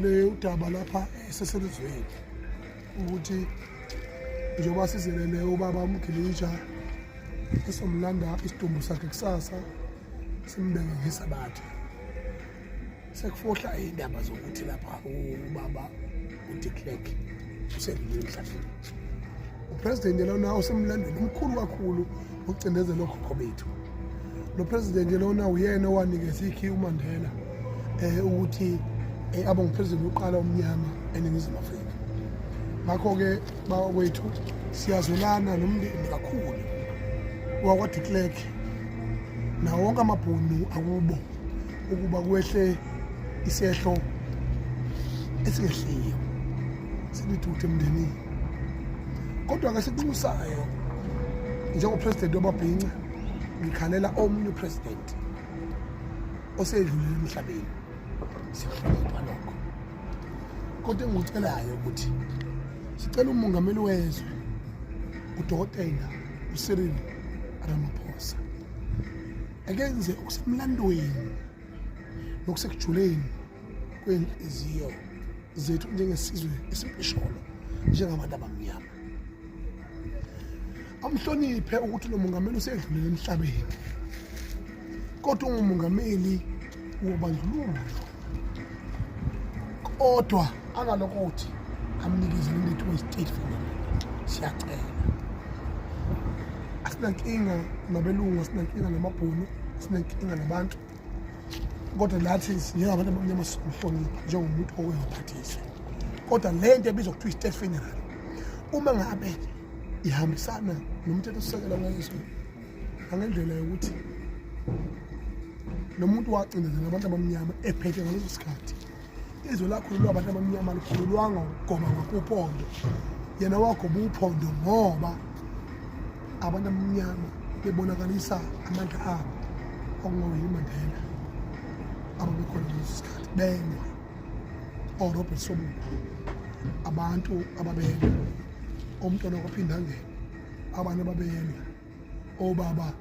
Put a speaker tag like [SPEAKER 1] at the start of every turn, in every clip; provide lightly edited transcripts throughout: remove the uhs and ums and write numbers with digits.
[SPEAKER 1] le udaba lapha eseselizweni ukuthi njengoba sizelele ubaba uMgilija esomlanda isidumbu sakhe kusasa simbeke ngesabatha sekufohla indaba zokuthi lapha ubaba uDe Klerk usedlule emhlabeni. Upresident lona usemlandweni omkhulu kakhulu ukucindezela lokho bethu. Lo president lona uyena owanikeza ikhi uMandela ukuthi abe ngupresident oqala omnyama eNingizimu Afrika. Ngakho ke bakwethu siyazolana nomndeni kakhulu wakwaDe Klerk nawo wonke amabhunu akubo ukuba kwehle isehlo esingehliyo silithuthe emndenini. Kodwa ke siqinisayo njengopresident wababhinca ngikhalela omunye upresident osedlulile emhlabeni sihlonipha lokho. Kodwa engikucelayo ukuthi sicela umongameli wezwe uDokotela uCyril Ramaphosa akenze okusemlandweni nokusekujuleni kwenhliziyo zethu njengesizwe esimpisholo njengabantu abamnyama. Amhloniphe ukuthi lo mongameli usedlulile emhlabeni kodwa ungumongameli wobandlululo, kodwa angalokuthi amnikeze into we-state fundamental. Siyacela asinankinga nabelungu, asinankinga namabhunu, asinankinga nabantu, kodwa lathi njengabantu abamnyama simhlonipha njengomuntu okuyophathisa. Kodwa le nto ebizwa kuthiwa i-state funeral uma ngabe ihambisana nomthethosisekelo wezwe angendlela yokuthi lo muntu wacindezela abantu abamnyama ephethe ngaleso sikhathi izwe lakhululwa abantu abamnyama likhululwanga ukugoma ngakuphondo, yena wagoba uphondo ngoba abantu abamnyama bebonakalisa amandla abo okungoyili Mandela ababekhona ngaleso sikhathi benwa Robert Sobukwe, abantu ababelwa omntwana kwaphinda ngene, abantu ababelwa obaba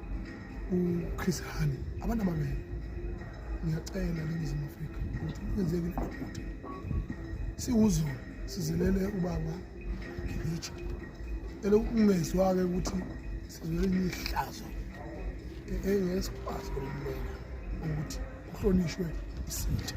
[SPEAKER 1] uChris Hani, abantu ababelwa. Ngiyacela eNingizimu Afrika ukuthi kwenzeke lokho siwuzulu sizelele ubaba Mgilija ungezwa-ke ukuthi sizelele ihlazo engesikwazi ukulimela ukuthi kuhlonishwe isitha.